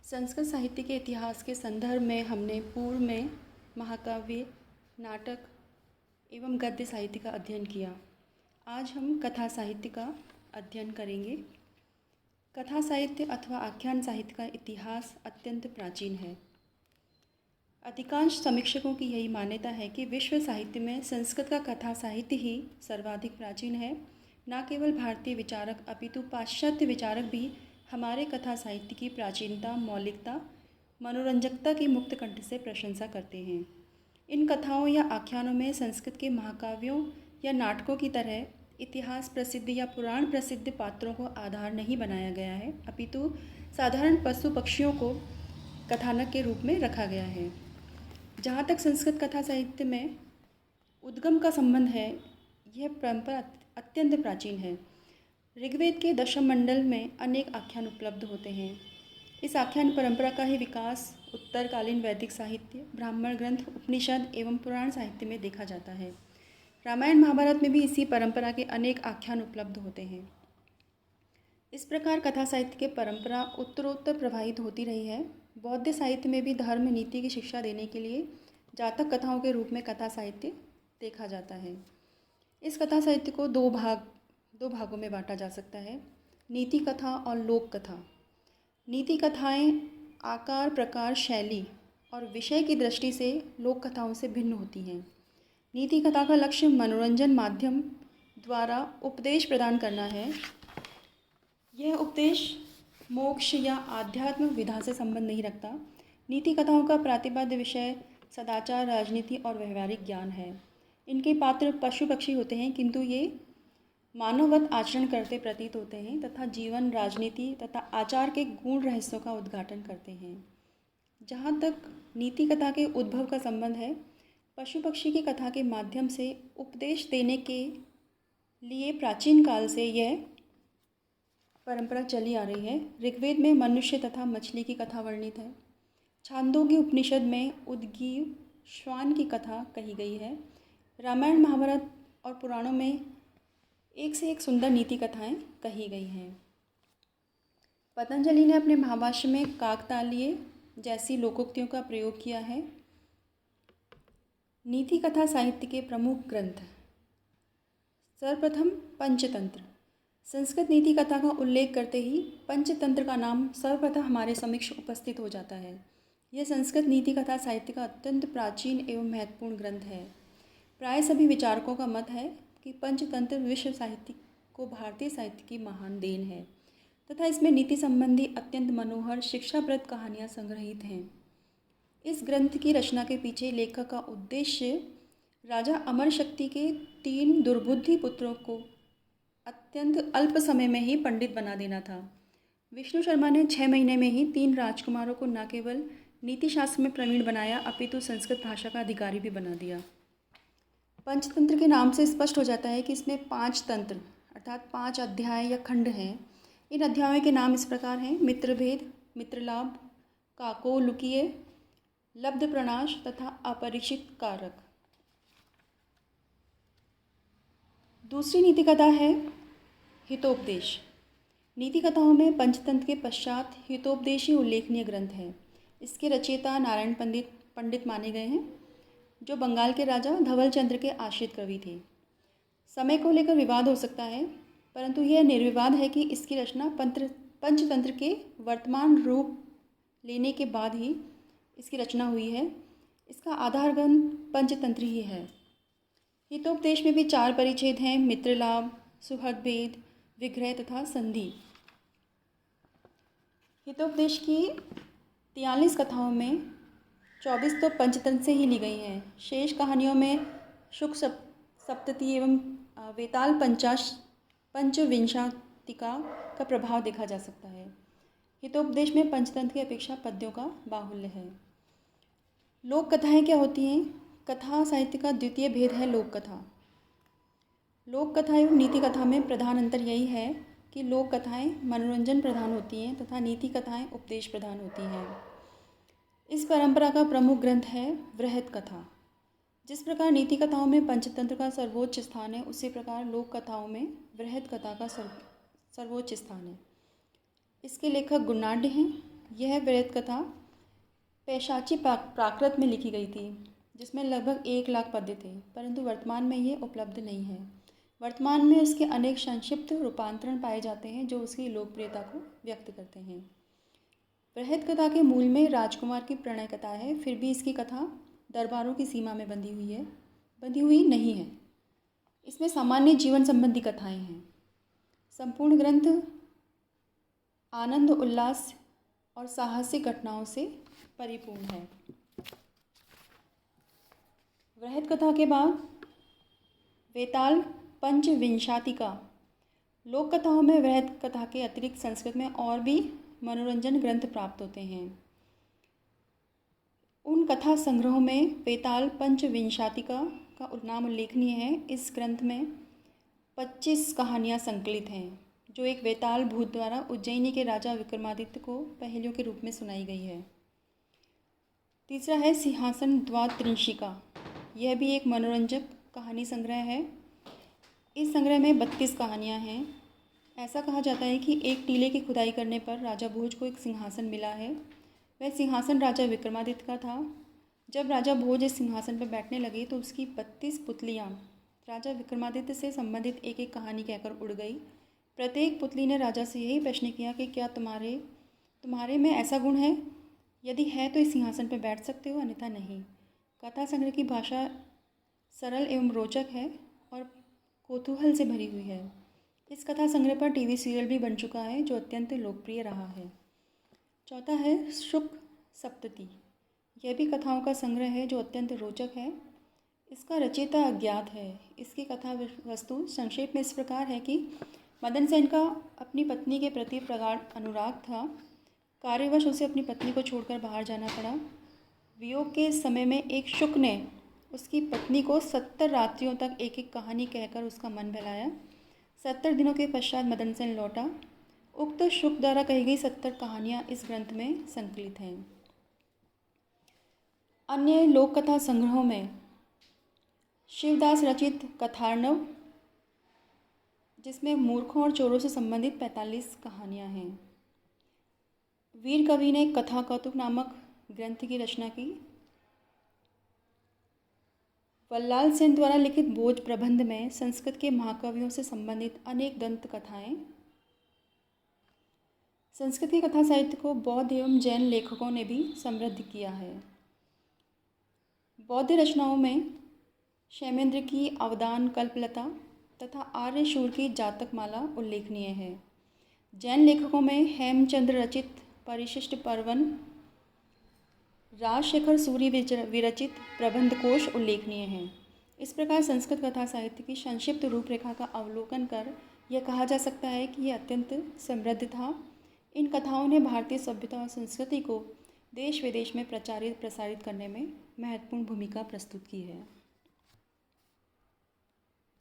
संस्कृत साहित्य के इतिहास के संदर्भ में हमने पूर्व में महाकाव्य, नाटक एवं गद्य साहित्य का अध्ययन किया। आज हम कथा साहित्य का अध्ययन करेंगे। कथा साहित्य अथवा आख्यान साहित्य का इतिहास अत्यंत प्राचीन है। अधिकांश समीक्षकों की यही मान्यता है कि विश्व साहित्य में संस्कृत का कथा साहित्य ही सर्वाधिक प्राचीन है। न केवल भारतीय विचारक अपितु पाश्चात्य विचारक भी हमारे कथा साहित्य की प्राचीनता, मौलिकता, मनोरंजकता की मुक्त कंठ से प्रशंसा करते हैं। इन कथाओं या आख्यानों में संस्कृत के महाकाव्यों या नाटकों की तरह इतिहास प्रसिद्ध या पुराण प्रसिद्ध पात्रों को आधार नहीं बनाया गया है, अपितु साधारण पशु पक्षियों को कथानक के रूप में रखा गया है। जहाँ तक संस्कृत कथा साहित्य में उद्गम का संबंध है, यह परंपरा अत्यंत प्राचीन है। ऋग्वेद के दशम मंडल में अनेक आख्यान उपलब्ध होते हैं। इस आख्यान परंपरा का ही विकास उत्तरकालीन वैदिक साहित्य, ब्राह्मण ग्रंथ, उपनिषद एवं पुराण साहित्य में देखा जाता है। रामायण महाभारत में भी इसी परंपरा के अनेक आख्यान उपलब्ध होते हैं। इस प्रकार कथा साहित्य की परंपरा उत्तरोत्तर प्रभावित होती रही है। बौद्ध साहित्य में भी धर्म नीति की शिक्षा देने के लिए जातक कथाओं के रूप में कथा साहित्य देखा जाता है। इस कथा साहित्य को दो भागों में बांटा जा सकता है, नीति कथा और लोक कथा। नीति कथाएं आकार, प्रकार, शैली और विषय की दृष्टि से लोक कथाओं से भिन्न होती हैं। नीति कथा का लक्ष्य मनोरंजन माध्यम द्वारा उपदेश प्रदान करना है। यह उपदेश मोक्ष या आध्यात्मिक विधा से संबंध नहीं रखता। नीति कथाओं का प्रतिपाद्य विषय सदाचार, राजनीति और व्यवहारिक ज्ञान है। इनके पात्र पशु पक्षी होते हैं, किंतु ये मानववत आचरण करते प्रतीत होते हैं तथा जीवन, राजनीति तथा आचार के गूढ़ रहस्यों का उद्घाटन करते हैं। जहाँ तक नीति कथा के उद्भव का संबंध है, पशु पक्षी की कथा के माध्यम से उपदेश देने के लिए प्राचीन काल से यह परंपरा चली आ रही है। ऋग्वेद में मनुष्य तथा मछली की कथा वर्णित है। छांदोग्य उपनिषद में उद्गीव श्वान की कथा कही गई है। रामायण, महाभारत और पुराणों में एक से एक सुंदर नीति कथाएं कही गई हैं। पतंजलि ने अपने महाभाष्य में काकतालीय जैसी लोकोक्तियों का प्रयोग किया है। नीति कथा साहित्य के प्रमुख ग्रंथ। सर्वप्रथम पंचतंत्र। संस्कृत नीति कथा का उल्लेख करते ही पंचतंत्र का नाम सर्वप्रथम हमारे समक्ष उपस्थित हो जाता है। यह संस्कृत नीति कथा साहित्य का अत्यंत प्राचीन एवं महत्वपूर्ण ग्रंथ है। प्राय सभी विचारकों का मत है कि पंचतंत्र विश्व साहित्य को भारतीय साहित्य की महान देन है तथा इसमें नीति संबंधी अत्यंत मनोहर शिक्षाप्रद कहानियाँ संग्रहित हैं। इस ग्रंथ की रचना के पीछे लेखक का उद्देश्य राजा अमर शक्ति के 3 दुर्बुद्धि पुत्रों को अत्यंत अल्प समय में ही पंडित बना देना था। विष्णु शर्मा ने 6 महीने में ही 3 राजकुमारों को न केवल नीति शास्त्र में प्रवीण बनाया, अपितु संस्कृत भाषा का अधिकारी भी बना दिया। पंचतंत्र के नाम से स्पष्ट हो जाता है कि इसमें 5 तंत्र अर्थात 5 अध्याय या खंड हैं। इन अध्यायों के नाम इस प्रकार हैं: मित्रभेद, मित्रलाभ, काकोलुकीय, लब्ध प्रणाश तथा अपरिचित कारक। दूसरी नीति कथा है हितोपदेश। नीति कथाओं में पंचतंत्र के पश्चात हितोपदेश ही उल्लेखनीय ग्रंथ है। इसके रचयिता नारायण पंडित माने गए हैं, जो बंगाल के राजा धवल चंद्र के आश्रित कवि थे। समय को लेकर विवाद हो सकता है, परंतु यह निर्विवाद है कि इसकी रचना पंचतंत्र के वर्तमान रूप लेने के बाद ही इसकी रचना हुई है। इसका आधार ग्रंथ पंचतंत्र ही है। हितोपदेश में भी 4 परिच्छेद हैं: मित्रलाभ, सुहृदभेद, विग्रह तथा संधि। हितोपदेश की 43 कथाओं में 24 तो पंचतंत्र से ही ली गई हैं। शेष कहानियों में शुक सप्तति एवं वेताल पंचविंशातिका का प्रभाव देखा जा सकता है। हितोपदेश में पंचतंत्र की अपेक्षा पद्यों का बाहुल्य है। लोक कथाएँ क्या होती हैं? कथा साहित्य का द्वितीय भेद है लोक कथा। लोक कथा एवं नीति कथा में प्रधान अंतर यही है कि लोक कथाएँ मनोरंजन प्रधान होती हैं तथा नीति कथाएँ उपदेश प्रधान होती हैं। इस परंपरा का प्रमुख ग्रंथ है वृहत कथा। जिस प्रकार नीति कथाओं में पंचतंत्र का सर्वोच्च स्थान है, उसी प्रकार लोक कथाओं में वृहत कथा का सर्वोच्च स्थान है। इसके लेखक गुणाढ्य हैं। यह वृहत कथा पैशाची प्राकृत में लिखी गई थी, जिसमें लगभग 1 लाख पद्य थे, परंतु वर्तमान में ये उपलब्ध नहीं है। वर्तमान में इसके अनेक संक्षिप्त रूपांतरण पाए जाते हैं जो उसकी लोकप्रियता को व्यक्त करते हैं। वृहत कथा के मूल में राजकुमार की प्रणय कथा है, फिर भी इसकी कथा दरबारों की सीमा में बंधी हुई नहीं है। इसमें सामान्य जीवन संबंधी कथाएं हैं। संपूर्ण ग्रंथ आनंद, उल्लास और साहसिक घटनाओं से परिपूर्ण है। वृहत कथा के बाद वेताल पंचविंशातिका। लोक कथाओं में वृहत कथा के अतिरिक्त संस्कृत में और भी मनोरंजन ग्रंथ प्राप्त होते हैं। उन कथा संग्रहों में वेताल पंचविंशातिका का नाम उल्लेखनीय है। इस ग्रंथ में 25 कहानियाँ संकलित हैं, जो एक वेताल भूत द्वारा उज्जैनी के राजा विक्रमादित्य को पहेलियों के रूप में सुनाई गई है। तीसरा है सिंहासन द्वात्रिंशिका। यह भी एक मनोरंजक कहानी संग्रह है। इस संग्रह में 32 कहानियाँ हैं। ऐसा कहा जाता है कि एक टीले की खुदाई करने पर राजा भोज को एक सिंहासन मिला है। वह सिंहासन राजा विक्रमादित्य का था। जब राजा भोज इस सिंहासन पर बैठने लगे तो उसकी 32 पुतलियाँ राजा विक्रमादित्य से संबंधित एक एक कहानी कहकर उड़ गई। प्रत्येक पुतली ने राजा से यही प्रश्न किया कि क्या तुम्हारे में ऐसा गुण है? यदि है तो इस सिंहासन पर बैठ सकते हो, अन्यथा नहीं। कथा संग्रह की भाषा सरल एवं रोचक है और कौतूहल से भरी हुई है। इस कथा संग्रह पर टीवी सीरियल भी बन चुका है, जो अत्यंत लोकप्रिय रहा है। चौथा है शुक सप्तति। यह भी कथाओं का संग्रह है जो अत्यंत रोचक है। इसका रचयिता अज्ञात है। इसकी कथा वस्तु संक्षेप में इस प्रकार है कि मदन सेन का अपनी पत्नी के प्रति प्रगाढ़ अनुराग था। कार्यवश उसे अपनी पत्नी को छोड़कर बाहर जाना पड़ा। वियोग के समय में एक शुक ने उसकी पत्नी को 70 रात्रियों तक एक एक कहानी कहकर उसका मन बहलाया। 70 दिनों के पश्चात मदन सेन लौटा। उक्त शुक द्वारा कही गई 70 कहानियाँ इस ग्रंथ में संकलित हैं। अन्य लोक कथा संग्रहों में शिवदास रचित कथार्णव, जिसमें मूर्खों और चोरों से संबंधित 45 कहानियाँ हैं। वीर कवि ने कथा कौतुक नामक ग्रंथ की रचना की। वल्लाल सेन द्वारा लिखित बोध प्रबंध में संस्कृत के महाकवियों से संबंधित अनेक दंत कथाएँ। संस्कृत के कथा साहित्य को बौद्ध एवं जैन लेखकों ने भी समृद्ध किया है। बौद्ध रचनाओं में क्षेमेंद्र की अवदान कल्पलता तथा आर्यशूर की जातकमाला उल्लेखनीय है। जैन लेखकों में हेमचंद्र रचित परिशिष्ट पर्वन, राजशेखर सूरि विरचित प्रबंधकोश उल्लेखनीय हैं। इस प्रकार संस्कृत कथा साहित्य की संक्षिप्त रूपरेखा का अवलोकन कर यह कहा जा सकता है कि यह अत्यंत समृद्ध था। इन कथाओं ने भारतीय सभ्यता और संस्कृति को देश विदेश में प्रसारित करने में महत्वपूर्ण भूमिका प्रस्तुत की है।